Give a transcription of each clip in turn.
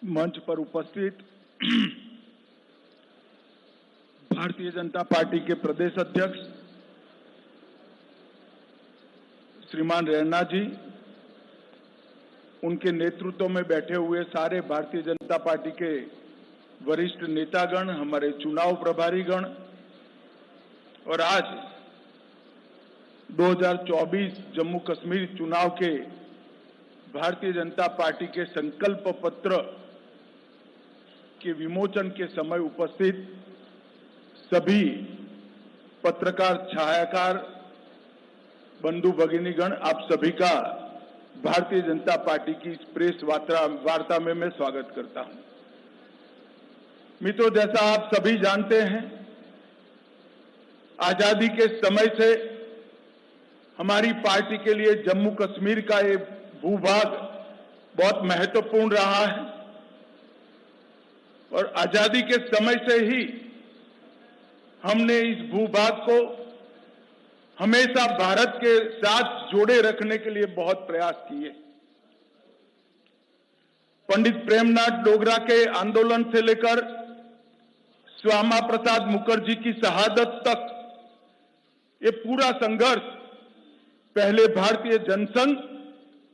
मंच पर उपस्थित भारतीय जनता पार्टी के प्रदेश अध्यक्ष श्रीमान रैना जी, उनके नेतृत्व में बैठे हुए सारे भारतीय जनता पार्टी के वरिष्ठ नेतागण, हमारे चुनाव प्रभारीगण और आज 2024 जम्मू कश्मीर चुनाव के भारतीय जनता पार्टी के संकल्प पत्र के विमोचन के समय उपस्थित सभी पत्रकार, छायाकार, बंधु भगिनीगण, आप सभी का भारतीय जनता पार्टी की इस प्रेस वार्ता में मैं स्वागत करता हूं। मित्रों, जैसा आप सभी जानते हैं, आजादी के समय से हमारी पार्टी के लिए जम्मू कश्मीर का ये भूभाग बहुत महत्वपूर्ण रहा है और आजादी के समय से ही हमने इस भूभाग को हमेशा भारत के साथ जोड़े रखने के लिए बहुत प्रयास किए। पंडित प्रेमनाथ डोगरा के आंदोलन से लेकर श्यामा प्रसाद मुखर्जी की शहादत तक ये पूरा संघर्ष पहले भारतीय जनसंघ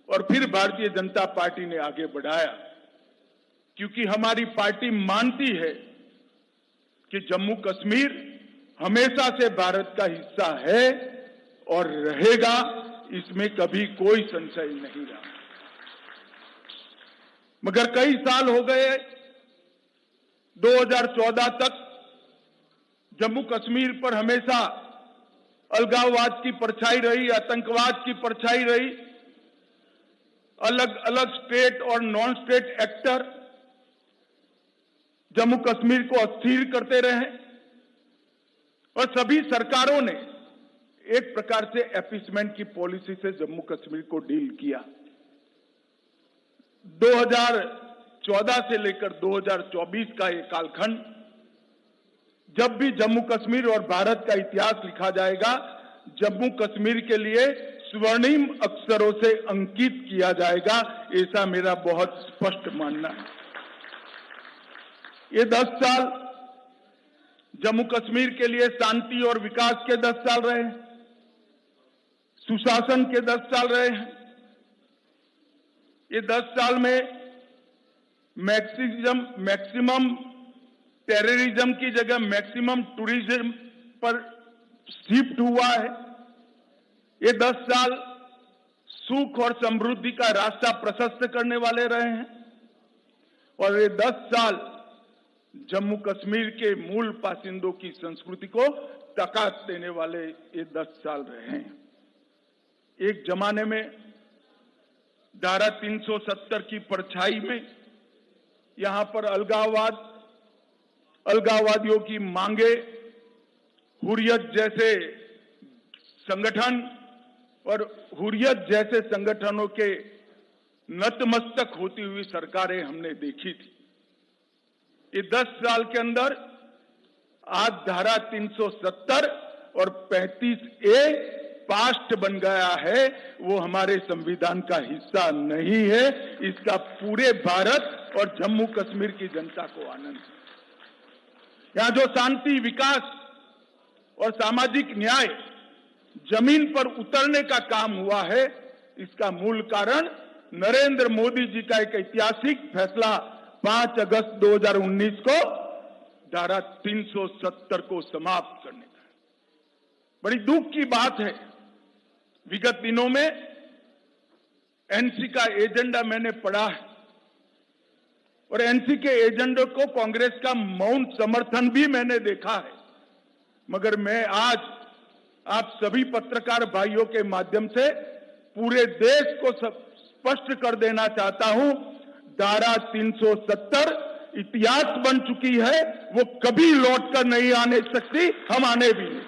और फिर भारतीय जनता पार्टी ने आगे बढ़ाया, क्योंकि हमारी पार्टी मानती है कि जम्मू कश्मीर हमेशा से भारत का हिस्सा है और रहेगा, इसमें कभी कोई संशय नहीं रहा। मगर कई साल हो गए, 2014 तक जम्मू कश्मीर पर हमेशा अलगाववाद की परछाई रही, आतंकवाद की परछाई रही। अलग अलग स्टेट और non state actor Jammu Kashmir को अस्थिर करते रहे और सभी सरकारों ने एक प्रकार से अपीसमेंट की पॉलिसी से जम्मू कश्मीर को डील किया। 2014 से लेकर 2024 का ये कालखंड, जब भी जम्मू कश्मीर और भारत का इतिहास लिखा जाएगा, जम्मू कश्मीर के लिए स्वर्णिम अक्षरों से अंकित किया जाएगा, ऐसा मेरा बहुत स्पष्ट मानना है। ये 10 साल जम्मू कश्मीर के लिए शांति और विकास के 10 साल रहे, सुशासन के 10 साल रहे हैं। ये 10 साल में मैक्सिमम टेररिज्म की जगह मैक्सिमम टूरिज्म पर शिफ्ट हुआ है। ये 10 साल सुख और समृद्धि का रास्ता प्रशस्त करने वाले रहे हैं और ये 10 साल जम्मू कश्मीर के मूल बासिंदों की संस्कृति को ताकत देने वाले ये 10 साल रहे हैं। एक जमाने में धारा 370 की परछाई में यहां पर अलगाववादियों की मांगे, हुर्रियत जैसे संगठन और हुर्रियत जैसे संगठनों के नतमस्तक होती हुई सरकारें हमने देखी थी। ये 10 साल के अंदर आज धारा 370 और 35A पास्ट बन गया है, वो हमारे संविधान का हिस्सा नहीं है। इसका पूरे भारत और जम्मू कश्मीर की जनता को आनंद है। यहां जो शांति, विकास और सामाजिक न्याय जमीन पर उतरने का काम हुआ है, इसका मूल कारण नरेंद्र मोदी जी का एक ऐतिहासिक फैसला 5 अगस्त 2019 को धारा 370 को समाप्त करने का। बड़ी दुख की बात है, विगत दिनों में एनसी का एजेंडा मैंने पढ़ा है और एनसी के एजेंडे को कांग्रेस का मौन समर्थन भी मैंने देखा है। मगर मैं आज आप सभी पत्रकार भाइयों के माध्यम से पूरे देश को स्पष्ट कर देना चाहता हूं, धारा 370 इतिहास बन चुकी है, वो कभी लौटकर नहीं आने सकती, हम आने भी नहीं,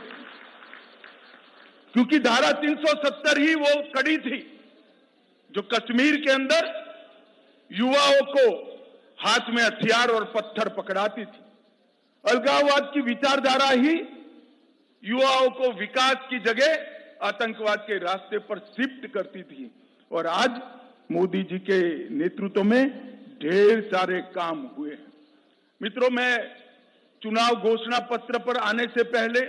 क्योंकि धारा 370 ही वो कड़ी थी जो कश्मीर के अंदर युवाओं को हाथ में हथियार और पत्थर पकड़ाती थी। अलगाववाद की विचारधारा ही युवाओं को विकास की जगह आतंकवाद के रास्ते पर शिफ्ट करती थी और आज मोदी जी के नेतृत्व में ढेर सारे काम हुए हैं। मित्रों, मैं चुनाव घोषणा पत्र पर आने से पहले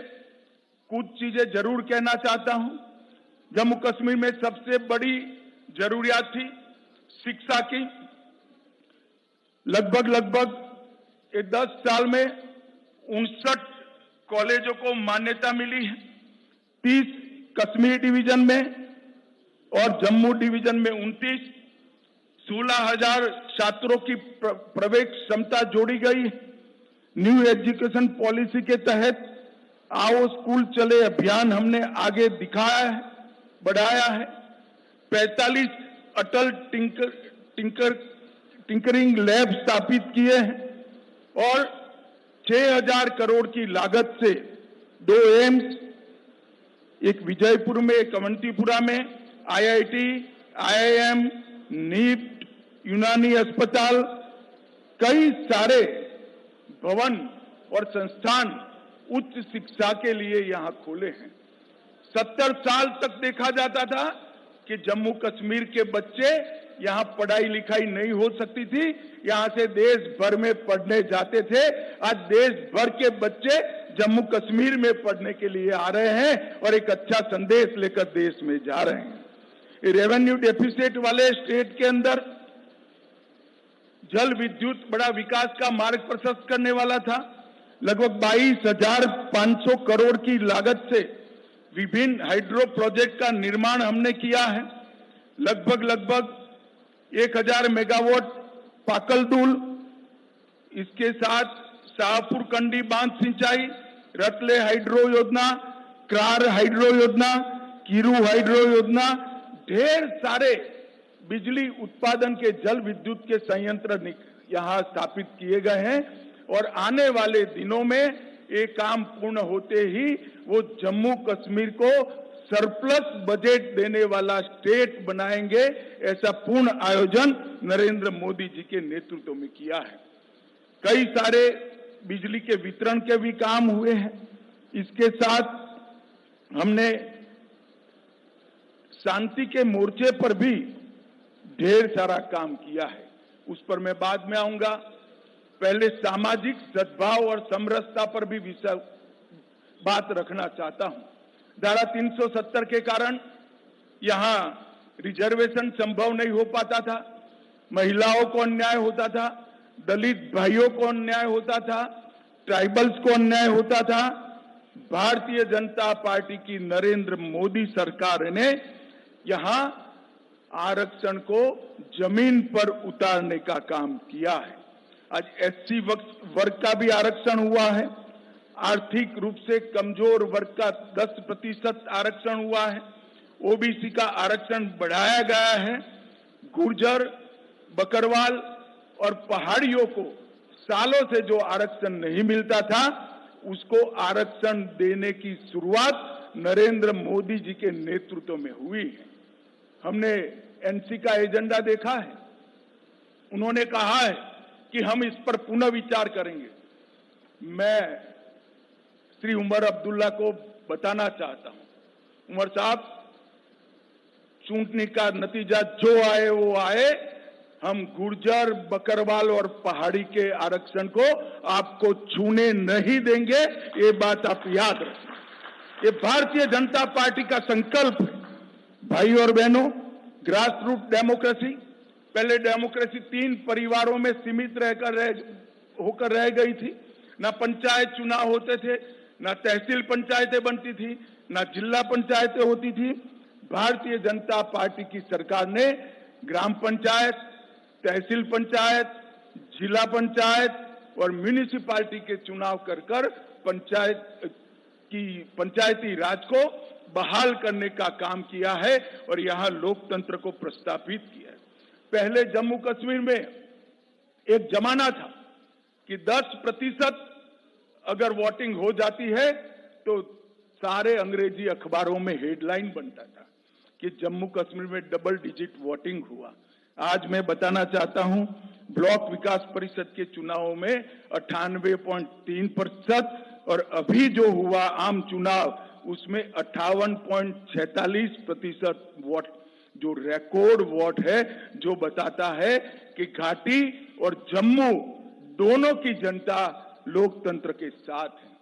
कुछ चीजें जरूर कहना चाहता हूं। जम्मू कश्मीर में सबसे बड़ी जरूरियात थी शिक्षा की। लगभग ये 10 साल में 59 कॉलेजों को मान्यता मिली है। 30 कश्मीर डिवीजन में और जम्मू डिवीजन में 29, 16,000 छात्रों की प्रवेश क्षमता जोड़ी गई है। न्यू एजुकेशन पॉलिसी के तहत आओ स्कूल चले अभियान हमने आगे दिखाया है, बढ़ाया है। 45 अटल टिंकरिंग लैब स्थापित किए हैं और 6,000 करोड़ की लागत से 2 एम्स, एक विजयपुर में, एक अवंतीपुरा में, IIT, IIM, नीट, यूनानी अस्पताल, कई सारे भवन और संस्थान उच्च शिक्षा के लिए यहां खोले हैं। 70 साल तक देखा जाता था कि जम्मू कश्मीर के बच्चे यहां पढ़ाई लिखाई नहीं हो सकती थी, यहां से देश भर में पढ़ने जाते थे। आज देश भर के बच्चे जम्मू कश्मीर में पढ़ने के लिए आ रहे हैं और एक अच्छा संदेश लेकर देश में जा रहे हैं। रेवेन्यू डेफिसिट वाले स्टेट के अंदर जल विद्युत बड़ा विकास का मार्ग प्रशस्त करने वाला था। लगभग 22,500 करोड़ की लागत से विभिन्न हाइड्रो प्रोजेक्ट का निर्माण हमने किया है। लगभग 1,000 मेगावाट पाकलदुल, इसके साथ शाहपुर कंडी बांध सिंचाई, रतले हाइड्रो योजना, क्रार हाइड्रो योजना, कीरू हाइड्रो योजना, ढेर सारे बिजली उत्पादन के जल विद्युत के संयंत्र यहां स्थापित किए गए हैं और आने वाले दिनों में ये काम पूर्ण होते ही वो जम्मू कश्मीर को सरप्लस बजट देने वाला स्टेट बनाएंगे। ऐसा पूर्ण आयोजन नरेंद्र मोदी जी के नेतृत्व में किया है। कई सारे बिजली के वितरण के भी काम हुए हैं। इसके साथ हमने शांति के मोर्चे पर भी ढेर सारा काम किया है, उस पर मैं बाद में आऊंगा। पहले सामाजिक सद्भाव और समरसता पर भी बात रखना चाहता हूं। धारा 370 के कारण यहां रिजर्वेशन संभव नहीं हो पाता था, महिलाओं को अन्याय होता था, दलित भाइयों को अन्याय होता था, ट्राइबल्स को अन्याय होता था। भारतीय जनता पार्टी की नरेंद्र मोदी सरकार ने यहां आरक्षण को जमीन पर उतारने का काम किया है। आज SC वर्ग का भी आरक्षण हुआ है। आर्थिक रूप से कमजोर वर्ग का 10% आरक्षण हुआ है। OBC का आरक्षण बढ़ाया गया है। गुर्जर, बकरवाल और पहाड़ियों को सालों से जो आरक्षण नहीं मिलता था, उसको आरक्षण देने की शुरुआत नरेंद्र मोदी जी के नेतृत्व में हुई है। हमने NC का एजेंडा देखा है। उन्होंने कहा है कि हम इस पर पुनः विचार करेंगे। मैं श्री उमर अब्दुल्ला को बताना चाहता हूं, उमर साहब, चुनाव का नतीजा जो आए वो आए, हम गुर्जर, बकरवाल और पहाड़ी के आरक्षण को आपको छूने नहीं देंगे। ये बात आप याद रखें। ये भारतीय जनता पार्टी का संकल्प है। भाई और बहनों, ग्रास रूट डेमोक्रेसी, पहले डेमोक्रेसी 3 परिवारों में सीमित होकर रह गई थी। ना पंचायत चुनाव होते थे, ना तहसील पंचायतें बनती थी, ना जिला पंचायतें होती थी। भारतीय जनता पार्टी की सरकार ने ग्राम पंचायत, तहसील पंचायत, जिला पंचायत और म्यूनिसिपैलिटी के चुनाव कर पंचायती राज को बहाल करने का काम किया है और यहां लोकतंत्र को प्रस्थापित किया है। पहले जम्मू कश्मीर में एक जमाना था कि 10% अगर वोटिंग हो जाती है तो सारे अंग्रेजी अखबारों में हेडलाइन बनता था कि जम्मू कश्मीर में डबल डिजिट वोटिंग हुआ। आज मैं बताना चाहता हूं, ब्लॉक विकास परिषद के चुनावों में 98.3% और अभी जो हुआ आम चुनाव उसमें 58.46% वोट जो रिकॉर्ड वोट है, जो बताता है कि घाटी और जम्मू दोनों की जनता लोकतंत्र के साथ है।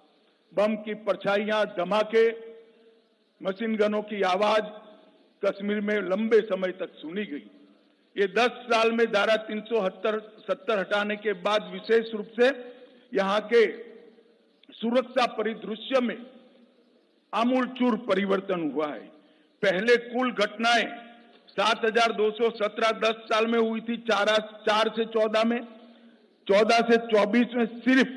बम की परछाइयां, धमाके, मशीन गनों की आवाज कश्मीर में लंबे समय तक सुनी गई। ये 10 साल में धारा 370 हटाने के बाद विशेष रूप से यहां के सुरक्षा परिदृश्य में आमूलचूर परिवर्तन हुआ है। पहले कुल घटनाएं 7,217 10 साल में हुई थी 4 से 14 में, 14 से 24 में सिर्फ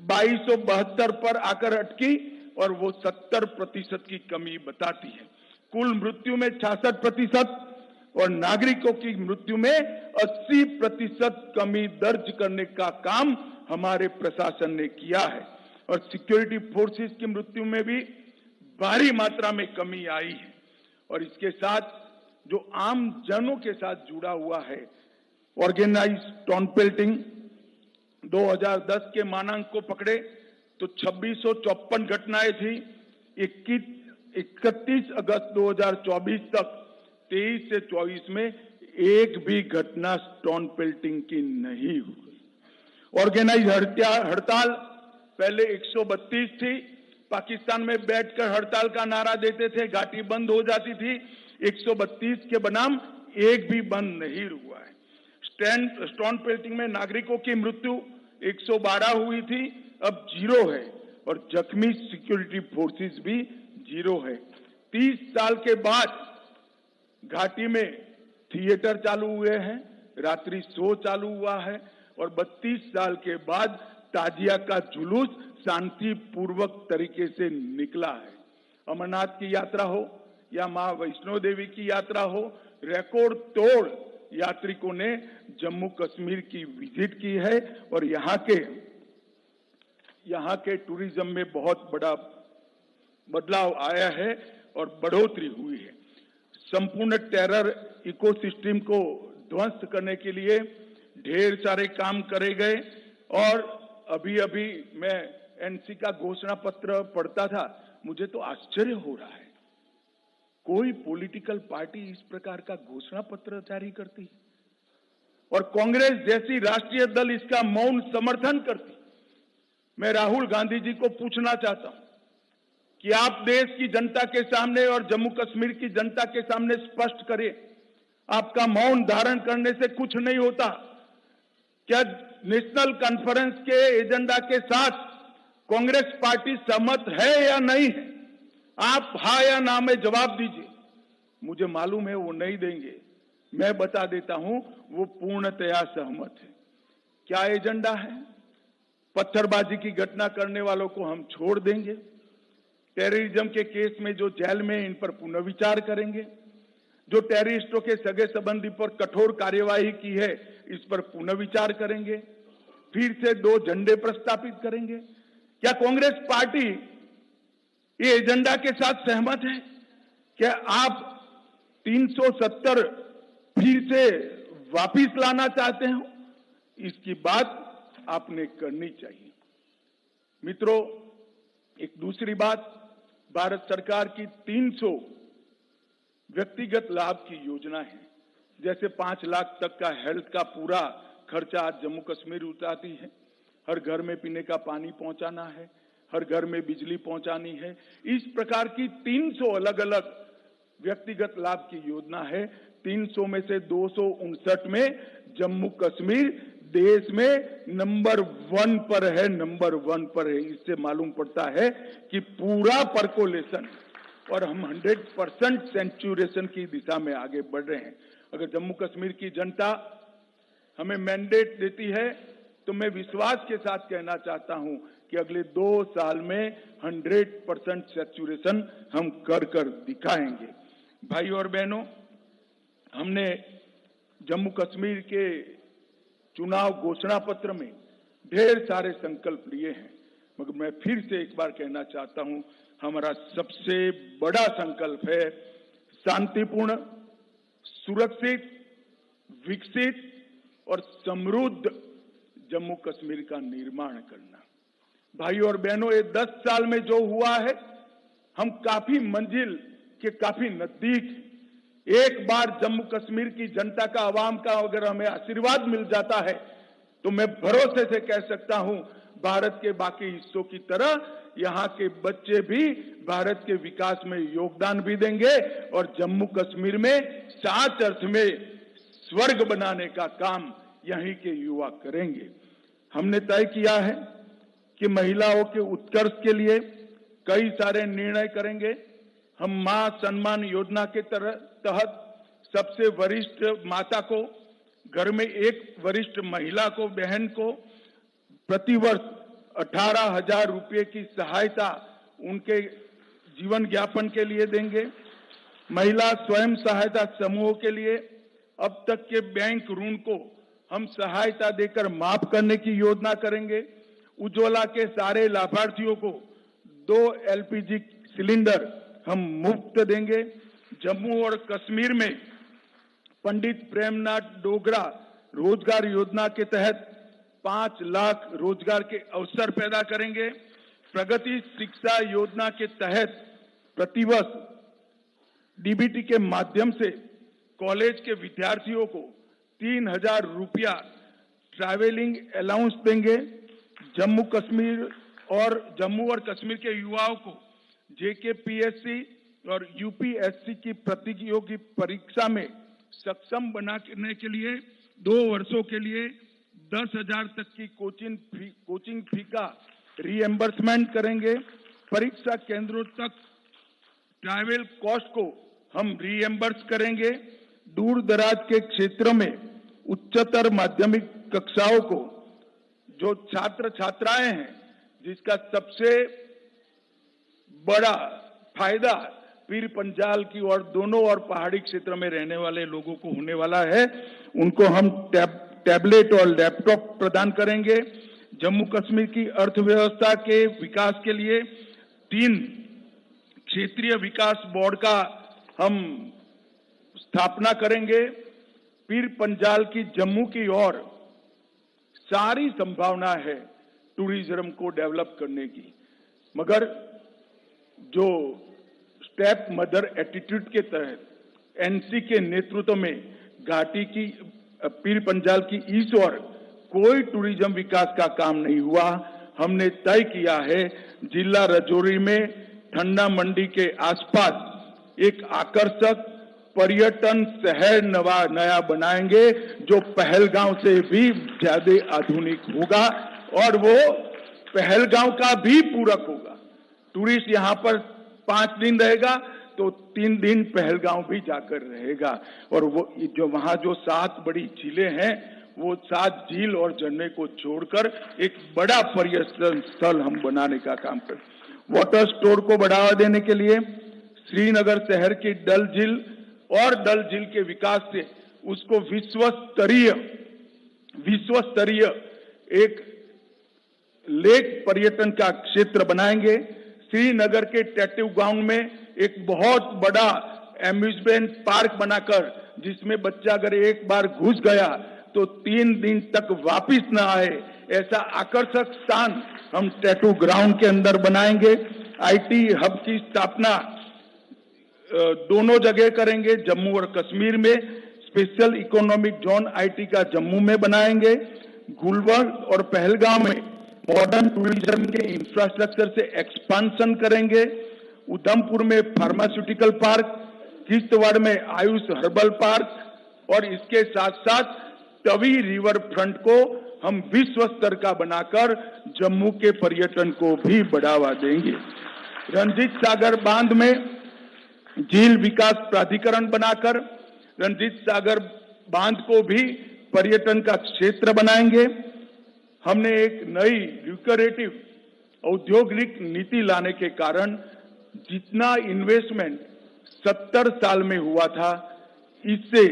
2272 पर आकर अटकी और वो 70% की कमी बताती है। कुल मृत्यु में 66% और नागरिकों की मृत्यु में 80% कमी दर्ज करने का काम हमारे प्रशासन ने किया है और सिक्योरिटी फोर्सेस की मृत्यु में भी भारी मात्रा में कमी आई है। और इसके साथ जो आम जनों के साथ जुड़ा हुआ है, ऑर्गेनाइज टाउन पेल्टिंग 2010 के मानांक को पकड़े तो 2654 घटनाएं थी। 31 अगस्त 2024 तक 23 से 24 में एक भी घटना स्टोन पेल्टिंग की नहीं हुई। ऑर्गेनाइज हड़ताल पहले 132 थी, पाकिस्तान में बैठकर हड़ताल का नारा देते थे, घाटी बंद हो जाती थी। 132 के बनाम एक भी बंद नहीं हुआ है। स्टोन पेल्टिंग में नागरिकों की मृत्यु 112 हुई थी, अब 0 है और जख्मी सिक्योरिटी फोर्सेस भी 0 है। 30 साल के बाद घाटी में थिएटर चालू हुए हैं, रात्रि शो चालू हुआ है और 32 साल के बाद ताजिया का जुलूस शांतिपूर्वक तरीके से निकला है। अमरनाथ की यात्रा हो या मां वैष्णो देवी की यात्रा हो, रिकॉर्ड तोड़ यात्रिकों ने जम्मू कश्मीर की विजिट की है और यहाँ के टूरिज्म में बहुत बड़ा बदलाव आया है और बढ़ोतरी हुई है। संपूर्ण टेरर इकोसिस्टम को ध्वस्त करने के लिए ढेर सारे काम करे गए और अभी मैं एनसी का घोषणा पत्र पढ़ता था, मुझे तो आश्चर्य हो रहा है, कोई पॉलिटिकल पार्टी इस प्रकार का घोषणा पत्र जारी करती है और कांग्रेस जैसी राष्ट्रीय दल इसका मौन समर्थन करती। मैं राहुल गांधी जी को पूछना चाहता हूं कि आप देश की जनता के सामने और जम्मू कश्मीर की जनता के सामने स्पष्ट करें, आपका मौन धारण करने से कुछ नहीं होता। क्या नेशनल कॉन्फ्रेंस के एजेंडा के साथ कांग्रेस पार्टी सहमत है या नहीं है? आप हाँ या ना में जवाब दीजिए। मुझे मालूम है वो नहीं देंगे, मैं बता देता हूं वो पूर्णतया सहमत है। क्या एजेंडा है? पत्थरबाजी की घटना करने वालों को हम छोड़ देंगे, टेररिज्म के केस में जो जेल में इन पर पुनर्विचार करेंगे, जो टेररिस्टों के सगे संबंधी पर कठोर कार्यवाही की है इस पर पुनर्विचार करेंगे, फिर से 2 झंडे प्रस्तापित करेंगे। क्या कांग्रेस पार्टी ये एजेंडा के साथ सहमत है? क्या आप 370 फिर से वापिस लाना चाहते हो? इसकी बात आपने करनी चाहिए। मित्रों, एक दूसरी बात, भारत सरकार की 300 व्यक्तिगत लाभ की योजना है। जैसे 5 लाख तक का हेल्थ का पूरा खर्चा आज जम्मू कश्मीर उठाती है, हर घर में पीने का पानी पहुंचाना है, हर घर में बिजली पहुंचानी है। इस प्रकार की 300 अलग अलग व्यक्तिगत लाभ की योजना है। 300 में से 259 में जम्मू कश्मीर देश में नंबर 1 पर है, नंबर 1 पर है। इससे मालूम पड़ता है कि पूरा परकोलेशन और हम 100% सेंचुरेशन की दिशा में आगे बढ़ रहे हैं। अगर जम्मू कश्मीर की जनता हमें मैंडेट देती है तो मैं विश्वास के साथ कहना चाहता हूं कि अगले 2 साल में 100% सेचुरेशन हम कर दिखाएंगे। भाई और बहनों, हमने जम्मू कश्मीर के चुनाव घोषणा पत्र में ढेर सारे संकल्प लिए हैं, मगर मैं फिर से एक बार कहना चाहता हूं, हमारा सबसे बड़ा संकल्प है शांतिपूर्ण, सुरक्षित, विकसित और समृद्ध जम्मू कश्मीर का निर्माण करना। भाई और बहनों, ये 10 साल में जो हुआ है, हम काफी मंजिल के काफी नजदीक। एक बार जम्मू कश्मीर की जनता का, आवाम का अगर हमें आशीर्वाद मिल जाता है तो मैं भरोसे से कह सकता हूं, भारत के बाकी हिस्सों की तरह यहां के बच्चे भी भारत के विकास में योगदान भी देंगे और जम्मू कश्मीर में सच अर्थ में स्वर्ग बनाने का काम यहीं के युवा करेंगे। हमने तय किया है कि महिलाओं के उत्कर्ष के लिए कई सारे निर्णय करेंगे। हम मां सम्मान योजना के तहत सबसे वरिष्ठ माता को, घर में एक वरिष्ठ महिला को, बहन को प्रतिवर्ष 18,000 रुपये की सहायता उनके जीवन यापन के लिए देंगे। महिला स्वयं सहायता समूहों के लिए अब तक के बैंक ऋण को हम सहायता देकर माफ करने की योजना करेंगे। उज्ज्वला के सारे लाभार्थियों को 2 LPG सिलेंडर हम मुफ्त देंगे। जम्मू और कश्मीर में पंडित प्रेमनाथ डोगरा रोजगार योजना के तहत 5 लाख रोजगार के अवसर पैदा करेंगे। प्रगति शिक्षा योजना के तहत प्रतिवर्ष DBT के माध्यम से कॉलेज के विद्यार्थियों को 3,000 रुपया ट्रैवलिंग अलाउंस देंगे। जम्मू और कश्मीर के युवाओं को JKPSC और UPSC की प्रतियोगी परीक्षा में सक्षम बनाने के लिए 2 वर्षों के लिए 10,000 तक की कोचिंग फी का रीएम्बर्समेंट करेंगे। परीक्षा केंद्रों तक ट्रैवल कॉस्ट को हम रीएम्बर्स करेंगे। दूर दराज के क्षेत्र में उच्चतर माध्यमिक कक्षाओं को जो छात्र छात्राएं हैं, जिसका सबसे बड़ा फायदा पीर पंजाल की और दोनों और पहाड़ी क्षेत्र में रहने वाले लोगों को होने वाला है, उनको हम टैबलेट और लैपटॉप प्रदान करेंगे। जम्मू कश्मीर की अर्थव्यवस्था के विकास के लिए 3 क्षेत्रीय विकास बोर्ड का हम स्थापना करेंगे। पीर पंजाल की जम्मू की ओर सारी संभावना है टूरिज्म को डेवलप करने की, मगर जो स्टेप मदर एटीट्यूड के तहत NC के नेतृत्व में घाटी की पीर पंजाल की इस ओर कोई टूरिज्म विकास का काम नहीं हुआ। हमने तय किया है जिला राजौरी में ठंडा मंडी के आसपास एक आकर्षक पर्यटन शहर नया बनाएंगे जो पहलगांव से भी ज्यादा आधुनिक होगा और वो पहलगांव का भी पूरक होगा। टूरिस्ट यहां पर 5 दिन रहेगा तो 3 दिन पहलगांव भी जाकर रहेगा और वो जो वहां जो 7 बड़ी झीलें हैं, वो 7 झील और झरने को छोड़कर एक बड़ा पर्यटन स्थल हम बनाने का काम करें। वाटर स्टोर को बढ़ावा देने के लिए श्रीनगर शहर की डल झील और डल झील के विकास से उसको विश्व स्तरीय एक लेक पर्यटन का क्षेत्र बनाएंगे। श्रीनगर के टैटू ग्राउंड में एक बहुत बड़ा एम्यूजमेंट पार्क बनाकर जिसमें बच्चा अगर एक बार घुस गया तो 3 दिन तक वापिस न आए, ऐसा आकर्षक स्थान हम टैटू ग्राउंड के अंदर बनाएंगे। IT हब की स्थापना दोनों जगह करेंगे। जम्मू और कश्मीर में स्पेशल इकोनॉमिक जोन IT का जम्मू में बनाएंगे। गुलबर्ग और पहलगाम में मॉडर्न टूरिज्म के इंफ्रास्ट्रक्चर से एक्सपांशन करेंगे। उधमपुर में फार्मास्यूटिकल पार्क, किश्तवाड़ में आयुष हर्बल पार्क और इसके साथ साथ तवी रिवर फ्रंट को हम विश्व स्तर का बनाकर जम्मू के पर्यटन को भी बढ़ावा देंगे। रंजीत सागर बांध में झील विकास प्राधिकरण बनाकर रंजीत सागर बांध को भी पर्यटन का क्षेत्र बनाएंगे। हमने एक नई ल्यूक्रेटिव औद्योगिक नीति लाने के कारण जितना इन्वेस्टमेंट 70 साल में हुआ था, इससे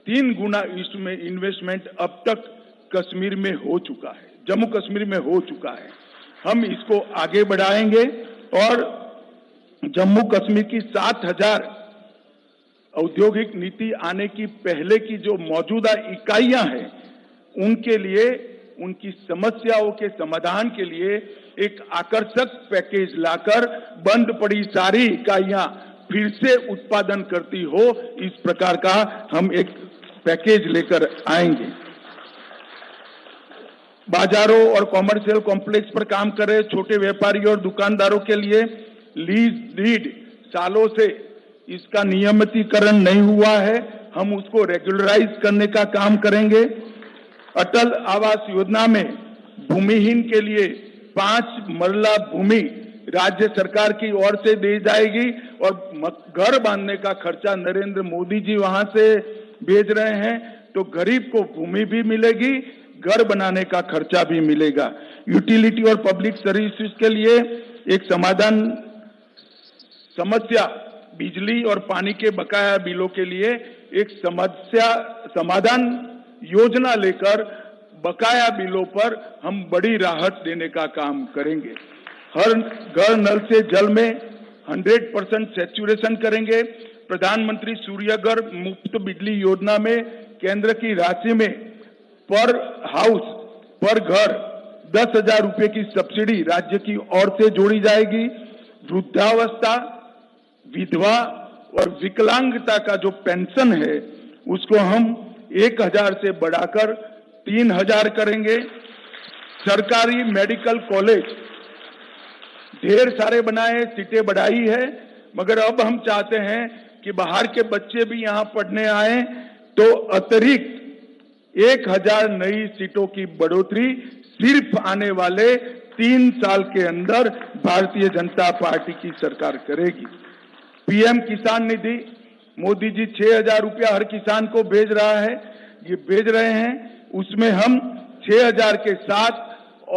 3 गुना इसमें इन्वेस्टमेंट अब तक कश्मीर में हो चुका है, जम्मू कश्मीर में हो चुका है। हम इसको आगे बढ़ाएंगे और जम्मू कश्मीर की 7,000 औद्योगिक नीति आने की पहले की जो मौजूदा इकाइयां हैं, उनके लिए उनकी समस्याओं के समाधान के लिए एक आकर्षक पैकेज लाकर बंद पड़ी सारी इकाइयां फिर से उत्पादन करती हो, इस प्रकार का हम एक पैकेज लेकर आएंगे। बाजारों और कॉमर्शियल कॉम्प्लेक्स पर काम कर रहे छोटे व्यापारियों और दुकानदारों के लिए लीज डीड सालों से इसका नियमितीकरण नहीं हुआ है, हम उसको रेगुलराइज करने का काम करेंगे। अटल आवास योजना में भूमिहीन के लिए 5 मरला भूमि राज्य सरकार की ओर से दी जाएगी और घर बांधने का खर्चा नरेंद्र मोदी जी वहां से भेज रहे हैं, तो गरीब को भूमि भी मिलेगी, घर बनाने का खर्चा भी मिलेगा। यूटिलिटी और पब्लिक सर्विसेज के लिए एक समस्या बिजली और पानी के बकाया बिलों के लिए एक समाधान योजना लेकर बकाया बिलों पर हम बड़ी राहत देने का काम करेंगे। हर घर नल से जल में 100% सैचुरेशन करेंगे। प्रधानमंत्री सूर्यघर मुफ्त बिजली योजना में केंद्र की राशि में पर हाउस पर घर 10,000 रुपए की सब्सिडी राज्य की ओर से जोड़ी जाएगी। वृद्धावस्था, विधवा और विकलांगता का जो पेंशन है उसको हम 1,000 से बढ़ाकर 3,000 करेंगे। सरकारी मेडिकल कॉलेज ढेर सारे बनाए, सीटें बढ़ाई है, मगर अब हम चाहते हैं कि बाहर के बच्चे भी यहां पढ़ने आए, तो अतिरिक्त 1,000 नई सीटों की बढ़ोतरी सिर्फ आने वाले 3 साल के अंदर भारतीय जनता पार्टी की सरकार करेगी। पीएम किसान निधि मोदी जी 6,000 रुपया हर किसान को भेज रहा है, ये भेज रहे हैं, उसमें हम 6,000 के साथ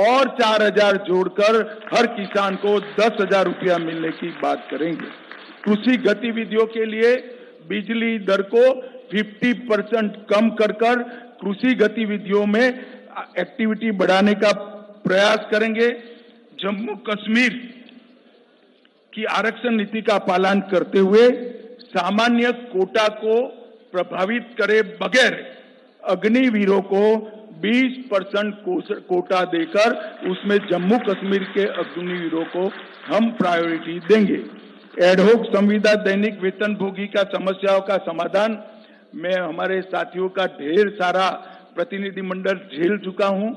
और 4,000 जोड़कर हर किसान को 10,000 रुपया मिलने की बात करेंगे। कृषि गतिविधियों के लिए बिजली दर को 50% कम कर कृषि गतिविधियों में एक्टिविटी बढ़ाने का प्रयास करेंगे। जम्मू कश्मीर की आरक्षण नीति का पालन करते हुए सामान्य कोटा को प्रभावित करे बगैर अग्निवीरों को 20% कोटा देकर उसमें जम्मू कश्मीर के अग्निवीरों को हम प्रायोरिटी देंगे। एडहोक संविदा दैनिक वेतनभोगी का समस्याओं का समाधान, मैं हमारे साथियों का ढेर सारा प्रतिनिधिमंडल झेल चुका हूं,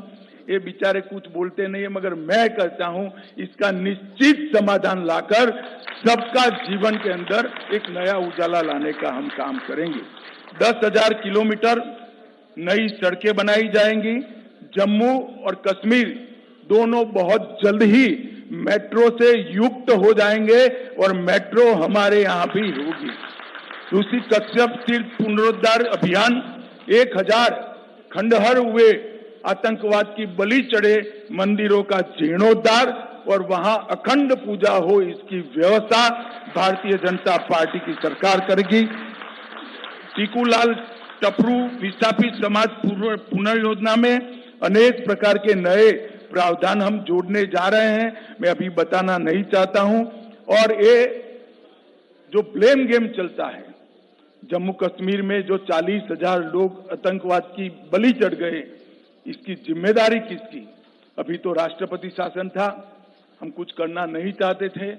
ये बेचारे कुछ बोलते नहीं है, मगर मैं कहता हूं इसका निश्चित समाधान लाकर सबका जीवन के अंदर एक नया उजाला लाने का हम काम करेंगे। 10,000 किलोमीटर नई सड़कें बनाई जाएंगी। जम्मू और कश्मीर दोनों बहुत जल्द ही मेट्रो से युक्त हो जाएंगे और मेट्रो हमारे यहां भी होगी। ऋषि कश्यप तीर्थ पुनरुद्धार अभियान 1,000 खंडहर हुए आतंकवाद की बलि चढ़े मंदिरों का जीर्णोद्धार और वहां अखंड पूजा हो, इसकी व्यवस्था भारतीय जनता पार्टी की सरकार करेगी। टीकूलाल टपरू विस्थापित समाज पुनर्योजना में अनेक प्रकार के नए प्रावधान हम जोड़ने जा रहे हैं, मैं अभी बताना नहीं चाहता हूं। और ये जो ब्लेम गेम चलता है, जम्मू कश्मीर में जो 40,000 लोग आतंकवाद की बलि चढ़ गए, इसकी जिम्मेदारी किसकी? अभी तो राष्ट्रपति शासन था, हम कुछ करना नहीं चाहते थे,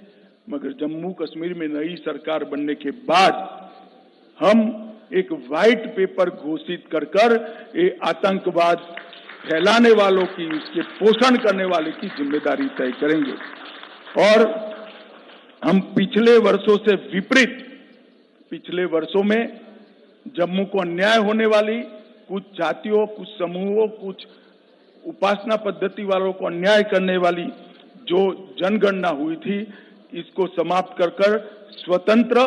मगर जम्मू कश्मीर में नई सरकार बनने के बाद हम एक व्हाइट पेपर घोषित कर ये आतंकवाद फैलाने वालों की, उसके पोषण करने वाले की जिम्मेदारी तय करेंगे। और हम पिछले वर्षों से विपरीत, पिछले वर्षों में जम्मू को अन्याय होने वाली कुछ जातियों, कुछ समूहों, कुछ उपासना पद्धति वालों को अन्याय करने वाली जो जनगणना हुई थी, इसको समाप्त कर स्वतंत्र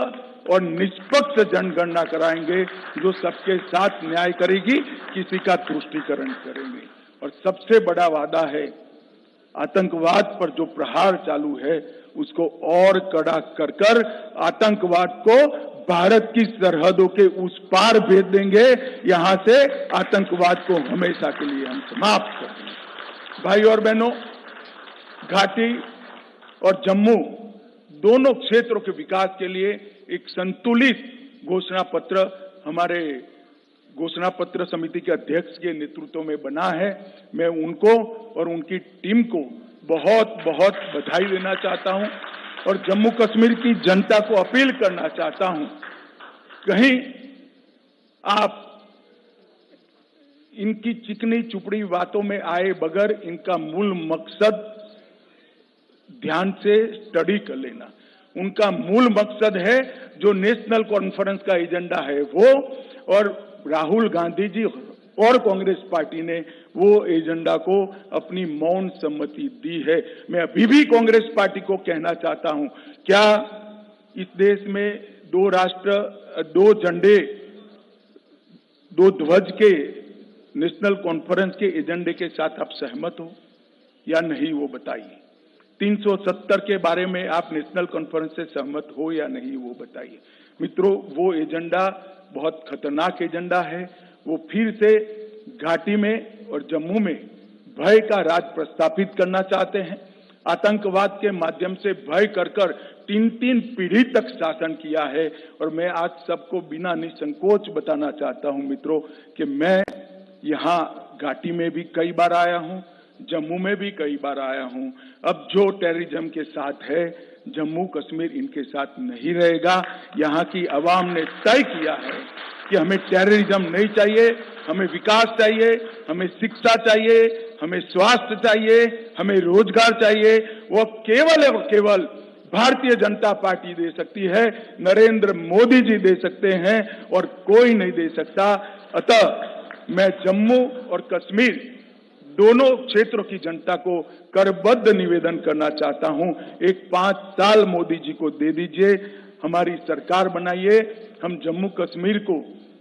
और निष्पक्ष जनगणना कराएंगे जो सबके साथ न्याय करेगी, किसी का तुष्टीकरण करेंगे। और सबसे बड़ा वादा है, आतंकवाद पर जो प्रहार चालू है उसको और कड़ा कर आतंकवाद को भारत की सरहदों के उस पार भेज देंगे, यहां से आतंकवाद को हमेशा के लिए हम समाप्त कर देंगे। भाई और बहनों, घाटी और जम्मू दोनों क्षेत्रों के विकास के लिए एक संतुलित घोषणा पत्र हमारे घोषणा पत्र समिति के अध्यक्ष के नेतृत्व में बना है। मैं उनको और उनकी टीम को बहुत बहुत बधाई देना चाहता हूं और जम्मू कश्मीर की जनता को अपील करना चाहता हूं, कहीं आप इनकी चिकनी चुपड़ी बातों में आए बगैर इनका मूल मकसद ध्यान से स्टडी कर लेना। उनका मूल मकसद है जो नेशनल कॉन्फ्रेंस का एजेंडा है वो, और राहुल गांधी जी और कांग्रेस पार्टी ने वो एजेंडा को अपनी मौन सम्मति दी है। मैं अभी भी कांग्रेस पार्टी को कहना चाहता हूं, क्या इस देश में 2 राष्ट्र 2 झंडे 2 ध्वज के नेशनल कॉन्फ्रेंस के एजेंडे के साथ आप सहमत हो या नहीं, वो बताइए। 370 के बारे में आप नेशनल कॉन्फ्रेंस से सहमत हो या नहीं, वो बताइए। मित्रों, वो एजेंडा बहुत खतरनाक एजेंडा है। वो फिर से घाटी में और जम्मू में भय का राज प्रस्थापित करना चाहते हैं। आतंकवाद के माध्यम से भय कर 3 पीढ़ी तक शासन किया है। और मैं आज सबको बिना निसंकोच बताना चाहता हूं मित्रों कि मैं यहाँ घाटी में भी कई बार आया हूं, जम्मू में भी कई बार आया हूं। अब जो टेररिज्म के साथ है, जम्मू कश्मीर इनके साथ नहीं रहेगा। यहाँ की आवाम ने तय किया है कि हमें टेररिज्म नहीं चाहिए, हमें विकास चाहिए, हमें शिक्षा चाहिए, हमें स्वास्थ्य चाहिए, हमें रोजगार चाहिए। वो केवल और केवल भारतीय जनता पार्टी दे सकती है, नरेंद्र मोदी जी दे सकते हैं और कोई नहीं दे सकता। अतः मैं जम्मू और कश्मीर दोनों क्षेत्रों की जनता को करबद्ध निवेदन करना चाहता हूं, एक 5 साल मोदी जी को दे दीजिए, हमारी सरकार बनाइए। हम जम्मू कश्मीर को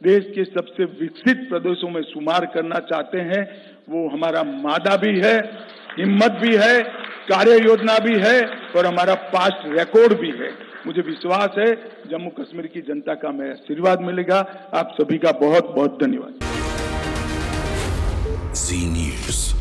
देश के सबसे विकसित प्रदेशों में शुमार करना चाहते हैं। वो हमारा मादा भी है, हिम्मत भी है, कार्य योजना भी है और हमारा पास्ट रिकॉर्ड भी है। मुझे विश्वास है जम्मू कश्मीर की जनता का हमें आशीर्वाद मिलेगा। आप सभी का बहुत बहुत धन्यवाद। Z News.